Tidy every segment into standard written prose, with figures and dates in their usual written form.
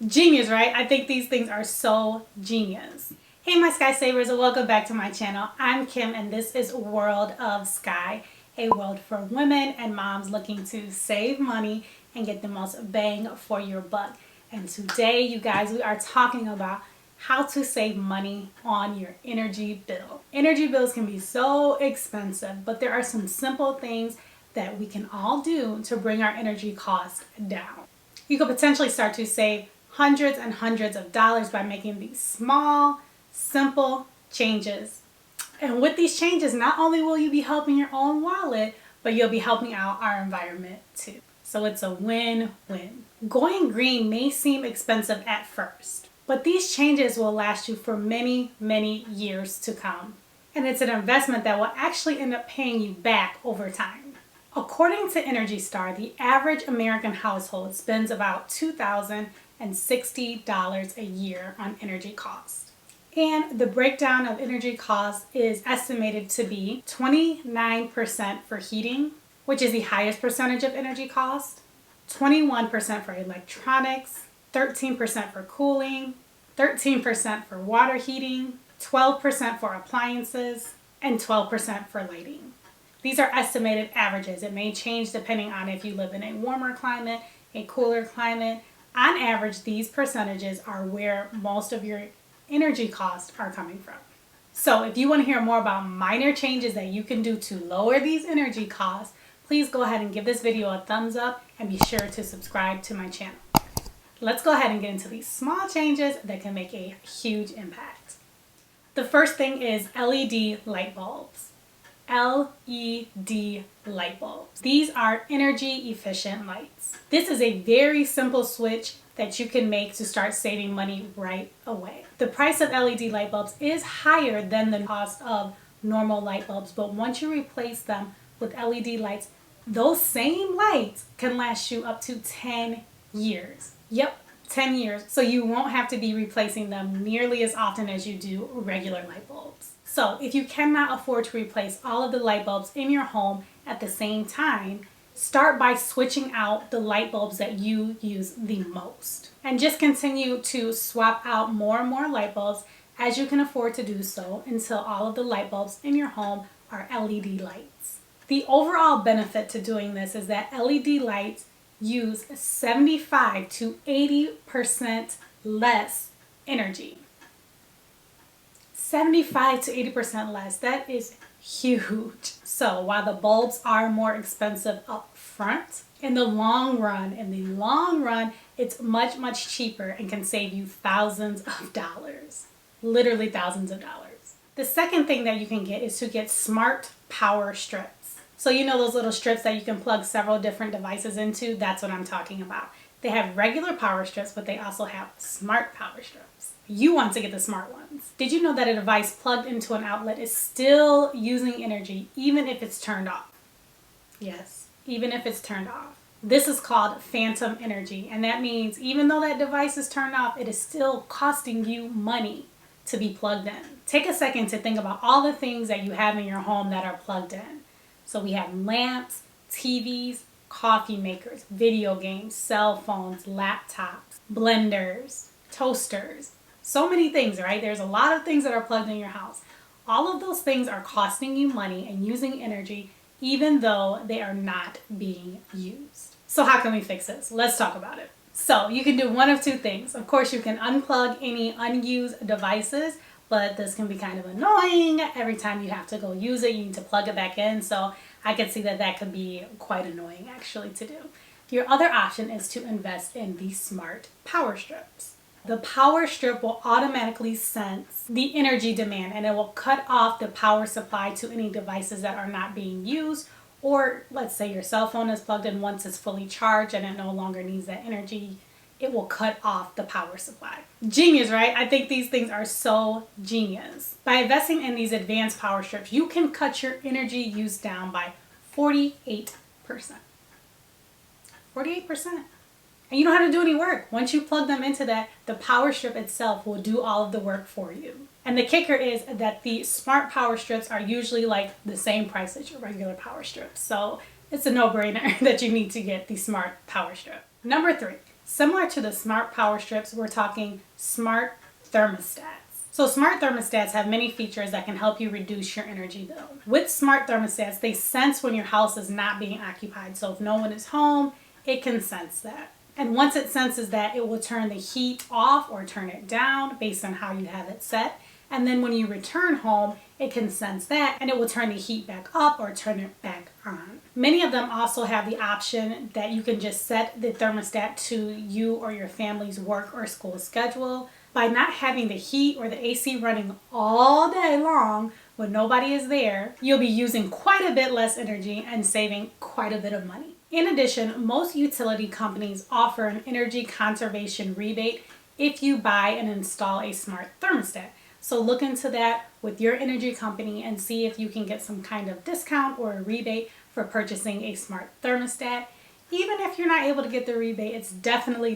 Genius, right? I think these things are so genius. Hey my Skye Savers, and welcome back to my channel. I'm Kim and this is World of Skye, a world for women and moms looking to save money and get the most bang for your buck. And today, you guys, we are talking about how to save money on your energy bill. Energy bills can be so expensive, but there are some simple things that we can all do to bring our energy costs down. You could potentially start to save hundreds and hundreds of dollars by making these small, simple changes. And with these changes, not only will you be helping your own wallet, but you'll be helping out our environment too. So it's a win-win. Going green may seem expensive at first, but these changes will last you for many, many years to come. And it's an investment that will actually end up paying you back over time. According to Energy Star, the average American household spends about $2,060 a year on energy costs. And the breakdown of energy costs is estimated to be 29% for heating, which is the highest percentage of energy cost, 21% for electronics, 13% for cooling, 13% for water heating, 12% for appliances, and 12% for lighting. These are estimated averages. It may change depending on if you live in a warmer climate, a cooler climate. On average, these percentages are where most of your energy costs are coming from. So if you want to hear more about minor changes that you can do to lower these energy costs, please go ahead and give this video a thumbs up and be sure to subscribe to my channel. Let's go ahead and get into these small changes that can make a huge impact. The first thing is LED light bulbs. LED light bulbs. These are energy efficient lights. This is a very simple switch that you can make to start saving money right away. The price of LED light bulbs is higher than the cost of normal light bulbs, but once you replace them with LED lights, those same lights can last you up to 10 years. Yep, 10 years. So you won't have to be replacing them nearly as often as you do regular light bulbs. So if you cannot afford to replace all of the light bulbs in your home at the same time, start by switching out the light bulbs that you use the most. And just continue to swap out more and more light bulbs as you can afford to do so until all of the light bulbs in your home are LED lights. The overall benefit to doing this is that LED lights use 75 to 80% less energy. 75 to 80% less. That is huge. So while the bulbs are more expensive up front, in the long run, it's much, much cheaper and can save you thousands of dollars. Literally thousands of dollars. The second thing that you can get is to get smart power strips. So you know those little strips that you can plug several different devices into? That's what I'm talking about. They have regular power strips, but they also have smart power strips. You want to get the smart ones. Did you know that a device plugged into an outlet is still using energy even if it's turned off? Yes, even if it's turned off. This is called phantom energy, and that means even though that device is turned off, it is still costing you money to be plugged in. Take a second to think about all the things that you have in your home that are plugged in. So we have lamps, TVs, coffee makers, video games, cell phones, laptops, blenders, toasters. So many things, right? There's a lot of things that are plugged in your house. All of those things are costing you money and using energy even though they are not being used. So how can we fix this? Let's talk about it. So you can do one of two things. Of course, you can unplug any unused devices, but this can be kind of annoying. Every time you have to go use it, you need to plug it back in. So I could see that that could be quite annoying actually to do. Your other option is to invest in the smart power strips. The power strip will automatically sense the energy demand and it will cut off the power supply to any devices that are not being used, or let's say your cell phone is plugged in once it's fully charged and it no longer needs that energy, it will cut off the power supply. Genius, right? I think these things are so genius. By investing in these advanced power strips, you can cut your energy use down by 48%. 48%. And you don't have to do any work. Once you plug them into that, the power strip itself will do all of the work for you. And the kicker is that the smart power strips are usually like the same price as your regular power strips. So it's a no-brainer that you need to get the smart power strip. Number 3, Similar to the smart power strips, we're talking smart thermostats. So smart thermostats have many features that can help you reduce your energy bill. With smart thermostats, they sense when your house is not being occupied. So if no one is home, it can sense that. And once it senses that, it will turn the heat off or turn it down based on how you have it set. And then when you return home, it can sense that and it will turn the heat back up or turn it back on. Many of them also have the option that you can just set the thermostat to you or your family's work or school schedule. By not having the heat or the AC running all day long when nobody is there, you'll be using quite a bit less energy and saving quite a bit of money. In addition, most utility companies offer an energy conservation rebate if you buy and install a smart thermostat. So look into that with your energy company and see if you can get some kind of discount or a rebate for purchasing a smart thermostat. Even if you're not able to get the rebate, it's definitely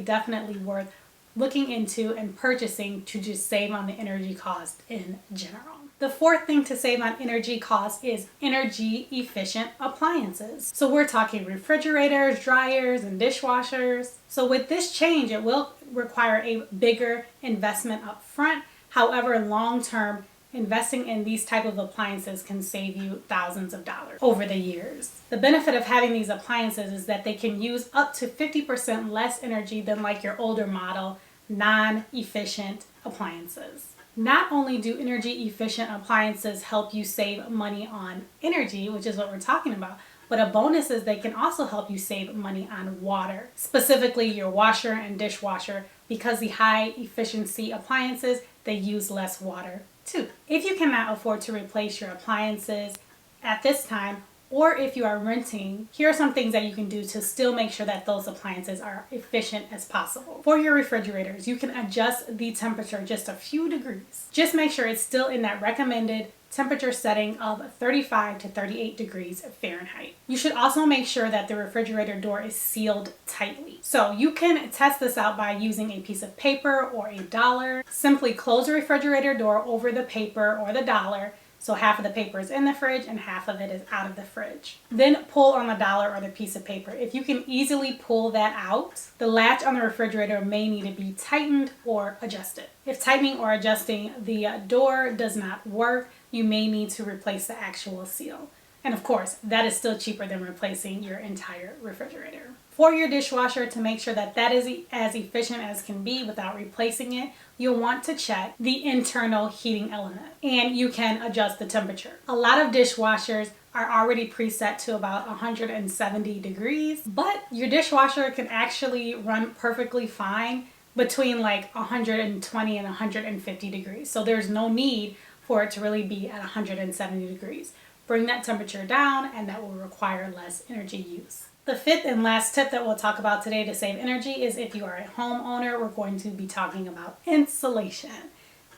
worth looking into and purchasing to just save on the energy cost in general. The fourth thing to save on energy costs is energy efficient appliances. So we're talking refrigerators, dryers, and dishwashers. So with this change, it will require a bigger investment up front. However, long term, investing in these type of appliances can save you thousands of dollars over the years. The benefit of having these appliances is that they can use up to 50% less energy than like your older model non-efficient appliances. Not only do energy efficient appliances help you save money on energy, which is what we're talking about, but a bonus is they can also help you save money on water, specifically your washer and dishwasher, because the high efficiency appliances, they use less water too. If you cannot afford to replace your appliances at this time, or if you are renting, here are some things that you can do to still make sure that those appliances are efficient as possible. For your refrigerators, you can adjust the temperature just a few degrees. Just make sure it's still in that recommended temperature setting of 35 to 38 degrees Fahrenheit. You should also make sure that the refrigerator door is sealed tightly. So you can test this out by using a piece of paper or a dollar. Simply close the refrigerator door over the paper or the dollar, so half of the paper is in the fridge and half of it is out of the fridge. Then pull on the dollar or the piece of paper. If you can easily pull that out, the latch on the refrigerator may need to be tightened or adjusted. If tightening or adjusting the door does not work, you may need to replace the actual seal. And of course, that is still cheaper than replacing your entire refrigerator. For your dishwasher, to make sure that that is as efficient as can be without replacing it, you'll want to check the internal heating element, and you can adjust the temperature. A lot of dishwashers are already preset to about 170 degrees, but your dishwasher can actually run perfectly fine between like 120 and 150 degrees. So there's no need for it to really be at 170 degrees. Bring that temperature down and that will require less energy use. The fifth and last tip that we'll talk about today to save energy is if you are a homeowner, we're going to be talking about insulation.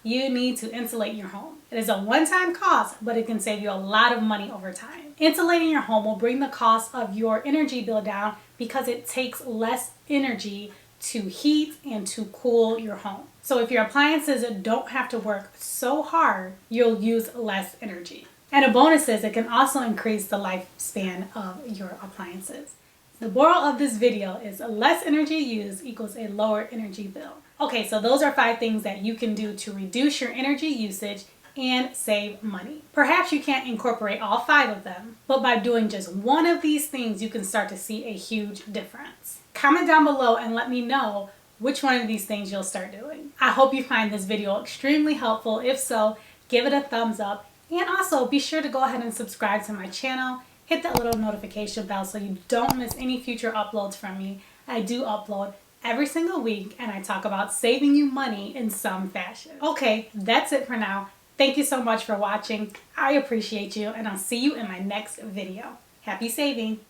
You need to insulate your home. It is a one-time cost, but it can save you a lot of money over time. Insulating your home will bring the cost of your energy bill down because it takes less energy to heat and to cool your home. So if your appliances don't have to work so hard, you'll use less energy. And a bonus is it can also increase the lifespan of your appliances. The moral of this video is less energy used equals a lower energy bill. Okay, so those are 5 things that you can do to reduce your energy usage and save money. Perhaps you can't incorporate all 5 of them, but by doing just one of these things, you can start to see a huge difference. Comment down below and let me know which one of these things you'll start doing. I hope you find this video extremely helpful. If so, give it a thumbs up. And also be sure to go ahead and subscribe to my channel. Hit that little notification bell so you don't miss any future uploads from me. I do upload every single week and I talk about saving you money in some fashion. Okay, that's it for now. Thank you so much for watching. I appreciate you and I'll see you in my next video. Happy saving!